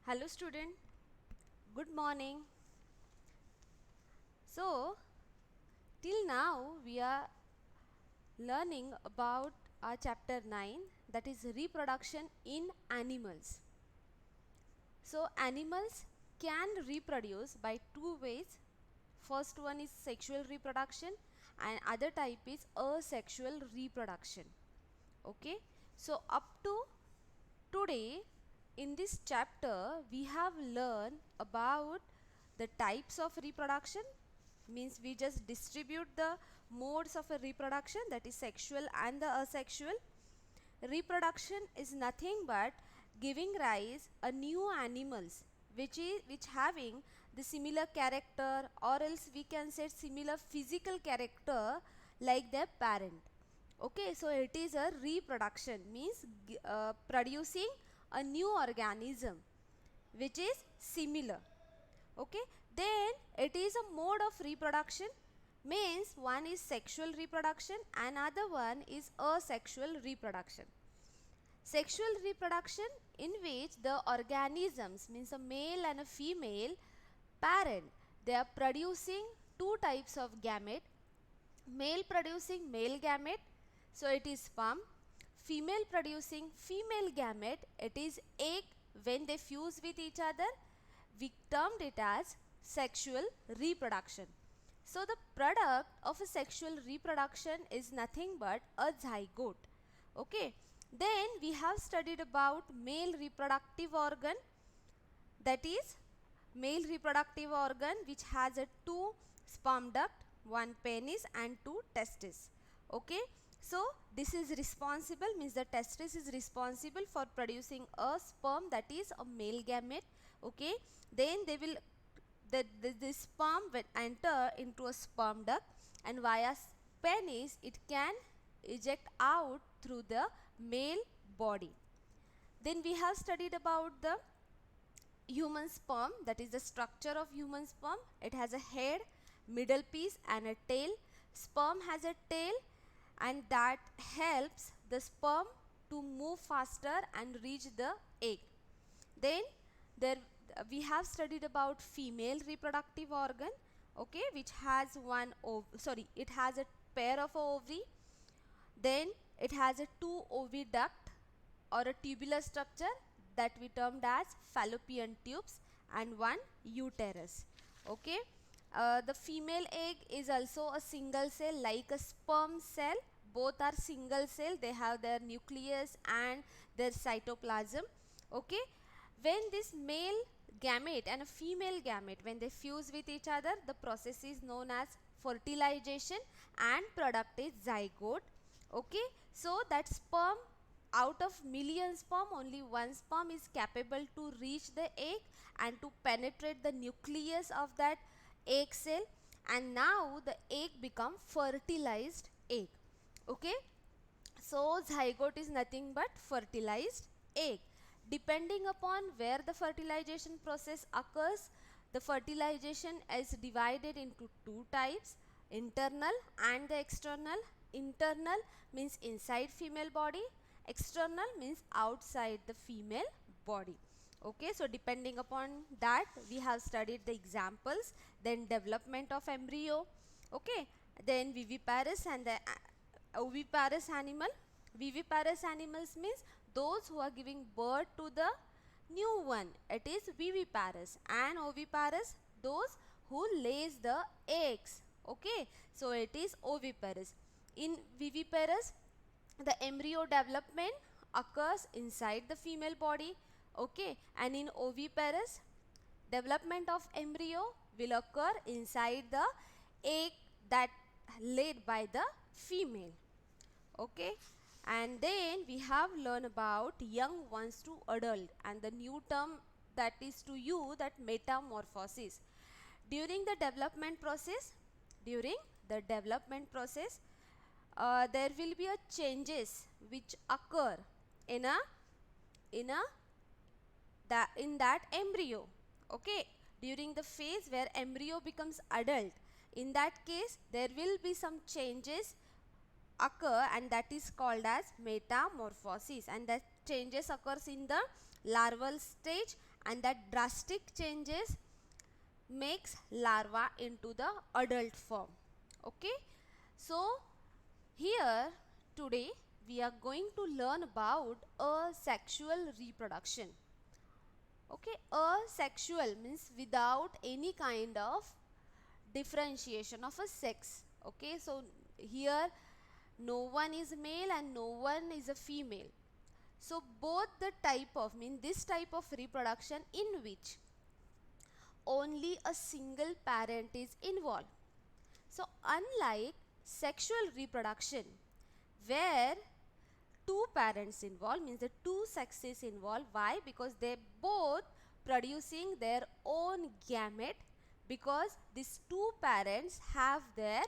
Hello student, good morning. So till now we are learning about our chapter 9, that is reproduction in animals. So animals can reproduce by two ways. First one is sexual reproduction and other type is asexual reproduction. Okay, so up to today in this chapter we have learned about the types of reproduction, means we just distribute the modes of a reproduction, that is sexual and the asexual. Reproduction is nothing but giving rise a new animals which having the similar character, or else we can say similar physical character like their parent. Okay, so it is a reproduction, means producing a new organism which is similar. Okay, then it is a mode of reproduction, means one is sexual reproduction, another one is asexual reproduction. Sexual reproduction in which the organisms, means a male and a female parent, they are producing two types of gamete. Male producing male gamete, so it is sperm. Female producing female gamete, it is egg. When they fuse with each other, we termed it as sexual reproduction. So the product of a sexual reproduction is nothing but a zygote. Okay, then we have studied about male reproductive organ, that is male reproductive organ which has a two sperm duct, one penis and two testes. Okay, so this is responsible, means the testis is responsible for producing a sperm, that is a male gamete. Okay, then they will the sperm will enter into a sperm duct and via penis it can eject out through the male body. Then we have studied about the human sperm, that is the structure of human sperm. It has a head, middle piece and a tail. Sperm has a tail and that helps the sperm to move faster and reach the egg. Then there we have studied about female reproductive organ, okay, which has it has a pair of ovary. Then it has a two oviduct or a tubular structure that we termed as fallopian tubes and one uterus. Okay, the female egg is also a single cell like a sperm cell. Both are single cell, they have their nucleus and their cytoplasm. Okay, when this male gamete and a female gamete, when they fuse with each other, the process is known as fertilization and product is zygote. Okay, so that sperm, out of million sperm, only one sperm is capable to reach the egg and to penetrate the nucleus of that egg cell, and now the egg become fertilized egg. Okay, so zygote is nothing but fertilized egg. Depending upon where the fertilization process occurs, the fertilization is divided into two types, internal and the external. Internal means inside female body, external means outside the female body. Okay, so depending upon that we have studied the examples, then development of embryo. Okay, then viviparous and the oviparous animal. Viviparous animals means those who are giving birth to the new one, it is viviparous, and oviparous those who lays the eggs. Okay, so it is oviparous. In viviparous, the embryo development occurs inside the female body. Okay, and in oviparous, development of embryo will occur inside the egg that laid by the female. Okay, and then we have learned about young ones to adult, and the new term that is to you, that metamorphosis. During the development process, during the development process, there will be a changes which occur in a in a in that embryo. Okay, during the phase where embryo becomes adult, in that case there will be some changes occur, and that is called as metamorphosis, and that changes occurs in the larval stage, and that drastic changes makes larva into the adult form. Okay, so here today we are going to learn about asexual reproduction. Okay, asexual means without any kind of differentiation of a sex. Okay, so here no one is male and no one is a female. So both the type of this type of reproduction in which only a single parent is involved. So unlike sexual reproduction where two parents involved, means the two sexes involved. Why? Because they both producing their own gamete, because these two parents have their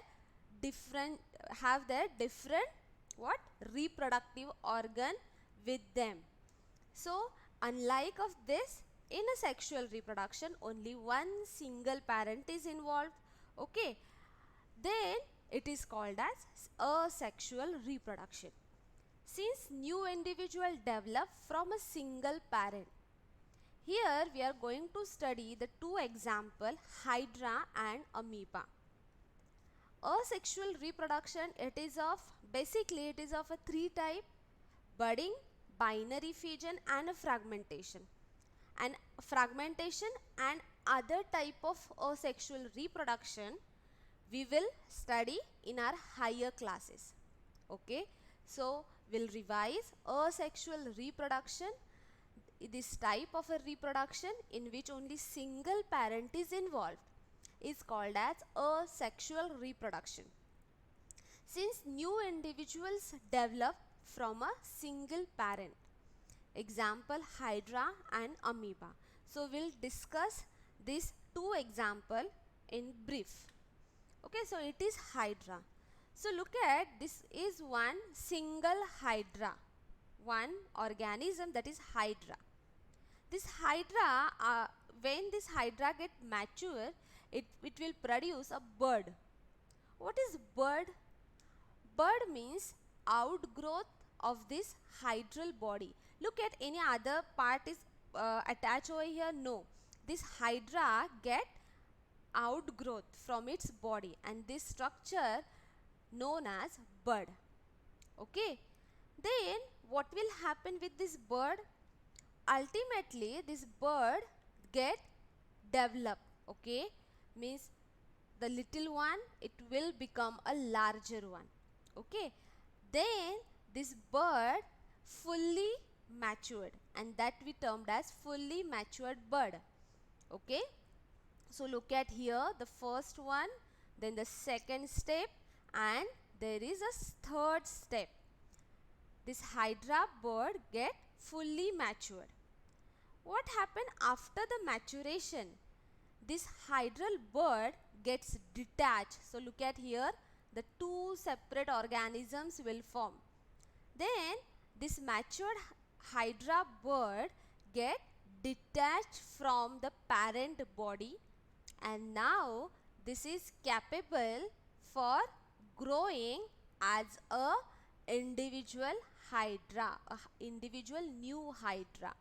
different what reproductive organ with them. So unlike of this, in a sexual reproduction only one single parent is involved. Okay, then it is called as asexual reproduction. Since new individual develop from a single parent, here we are going to study the two example, Hydra and amoeba. Asexual reproduction, it is of a three type: budding, binary fission and a fragmentation. And fragmentation and other type of asexual reproduction we will study in our higher classes. Okay, so we'll revise asexual reproduction. This type of a reproduction in which only single parent is involved is called as asexual reproduction. Since new individuals develop from a single parent, example Hydra and amoeba. So we'll discuss these two example in brief. Okay, so it is Hydra. So look at, this is one single Hydra, one organism, that is Hydra. This Hydra, when this Hydra get mature, it will produce a bud. What is bud? Bud means outgrowth of this hydral body. Look at any other part is attached over here? No. This Hydra get outgrowth from its body, and this structure known as bud. Okay, then what will happen with this bud? Ultimately this bud get develop. Okay, means the little one, it will become a larger one. Okay, then this bud fully matured, and that we termed as fully matured bud. Okay, so look at here, the first one, then the second step, and there is a third step. This Hydra bud get fully matured. What happened after the maturation? This hydral bud gets detached. So look at here, the two separate organisms will form. Then this matured Hydra bud get detached from the parent body, and now this is capable for growing as a individual Hydra, a individual new Hydra.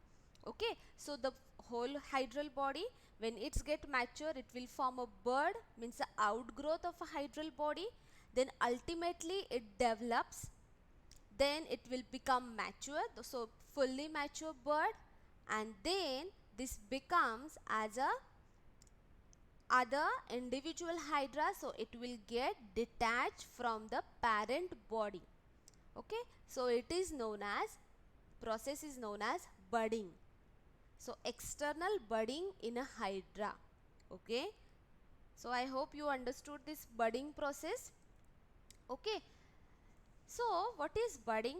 Okay, so the whole hydral body, when it's get mature, it will form a bud, means the outgrowth of a hydral body. Then ultimately it develops, then it will become mature, so fully mature bud, and then this becomes as a other individual Hydra, so it will get detached from the parent body. Okay, so it is known as, process is known as budding. So external budding in a Hydra. Okay, so I hope you understood this budding process. Okay, so what is budding?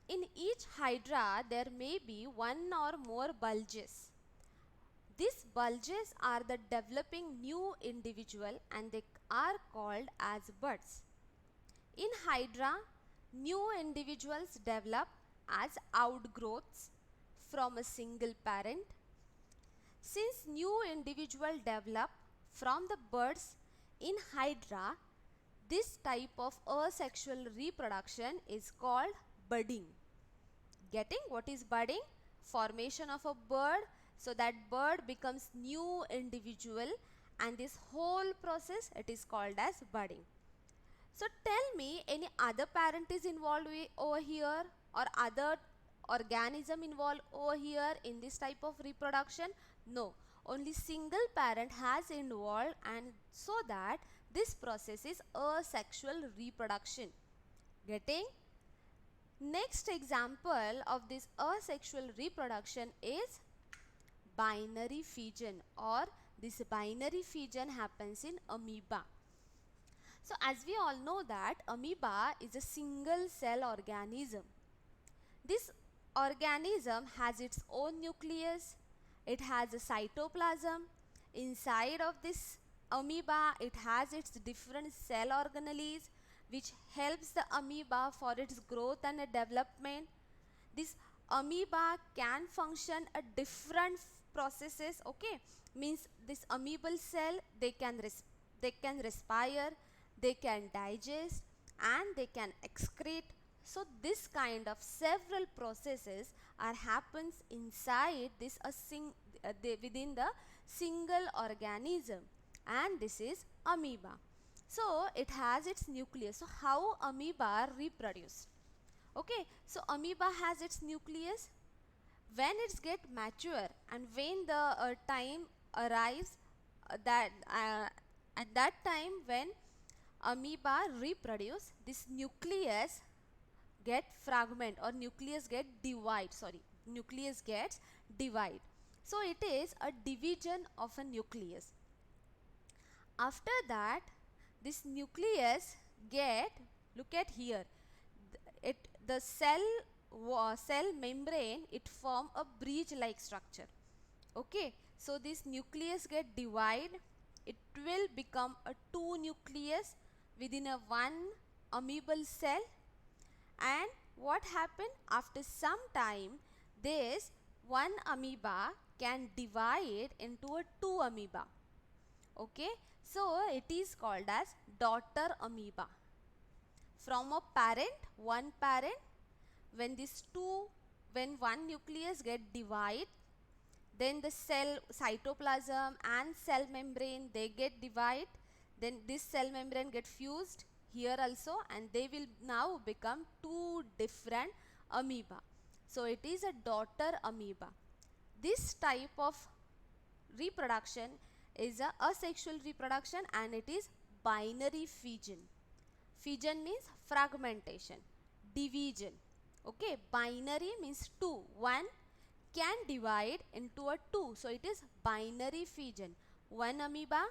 In each Hydra there may be one or more bulges. These bulges are the developing new individual, and they are called as buds. In Hydra, new individuals develop as outgrowths from a single parent. Since new individual develop from the buds in Hydra, This type of asexual reproduction is called budding. Getting what is budding? Formation of a bird, so that bird becomes new individual, and this whole process it is called as budding. So tell me, any other parent is involved over here, or other organism involved over here in this type of reproduction? No, only single parent has involved, and so that this process is asexual reproduction. Getting? Next example of this asexual reproduction is binary fission, or this binary fission happens in amoeba. So as we all know that amoeba is a single cell organism. This organism has its own nucleus, it has a cytoplasm. Inside of this amoeba, it has its different cell organelles which helps the amoeba for its growth and development. This amoeba can function at different processes, okay? Means this amoebal cell, they can respire, they can digest, and they can excrete. So this kind of several processes are happens inside this within the single organism, and this is amoeba. So it has its nucleus. So how amoeba reproduce? Okay, so amoeba has its nucleus. When it's get mature and when the time arrives, that at that time when amoeba reproduce, this nucleus get fragment, or nucleus get divide, sorry, nucleus gets divide. So it is a division of a nucleus. After that, this nucleus get, look at here, the cell membrane, it form a bridge like structure. Okay, so this nucleus get divide, it will become a two nucleus within a one amoebal cell. And what happen after some time, this one amoeba can divide into a two amoeba. Okay, so it is called as daughter amoeba. From a parent, one parent, when one nucleus get divide, then the cell cytoplasm and cell membrane, they get divide, then this cell membrane get fused here also, and they will now become two different amoeba. So it is a daughter amoeba. This type of reproduction is a asexual reproduction, and it is binary fission. Fission means fragmentation, division. Okay, binary means two, one can divide into a two, so it is binary fission. One amoeba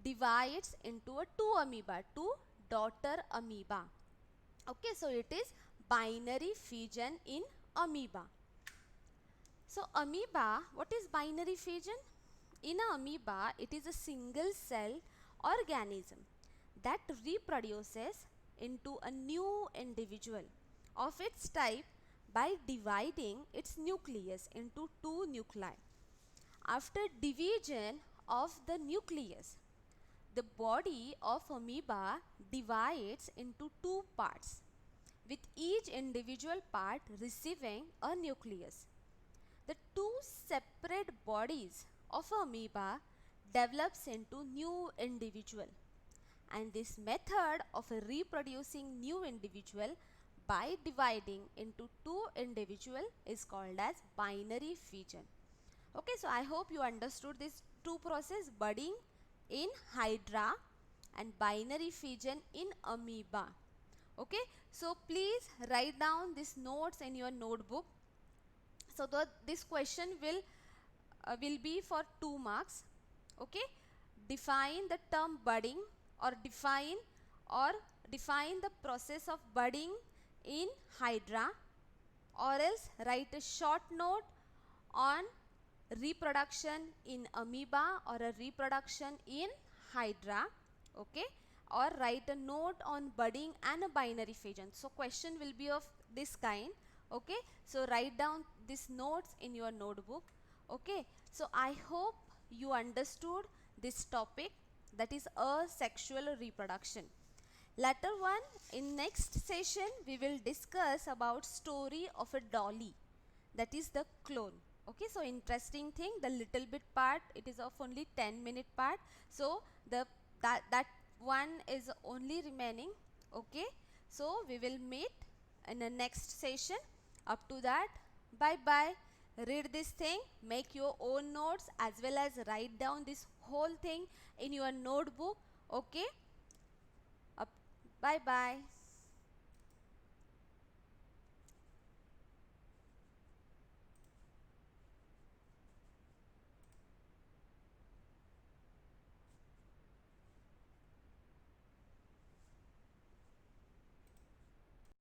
divides into a two amoeba, two daughter amoeba. Okay, so it is binary fission in amoeba. So amoeba, what is binary fission? In a amoeba, it is a single cell organism that reproduces into a new individual of its type by dividing its nucleus into two nuclei. After division of the nucleus, the body of amoeba divides into two parts, with each individual part receiving a nucleus. The two separate bodies of amoeba develops into new individual, and this method of reproducing new individual by dividing into two individual is called as binary fission. Okay, so I hope you understood this two process, budding in hydra and binary fission in amoeba. Okay, so please write down these notes in your notebook. So this question will be for 2 marks. Okay, define the term budding, or define the process of budding in hydra, or else write a short note on reproduction in amoeba or a reproduction in hydra. Okay, or write a note on budding and a binary fission. So question will be of this kind. Okay, so write down these notes in your notebook. Okay, so I hope you understood this topic, that is asexual reproduction. Later one, in next session, we will discuss about story of a dolly, that is the clone. Okay, so interesting thing, the little bit part, it is of only 10-minute part. So that one is only remaining. Okay, so we will meet in the next session. Up to that, bye bye. Read this thing, make your own notes as well as write down this whole thing in your notebook. Okay, up, bye bye.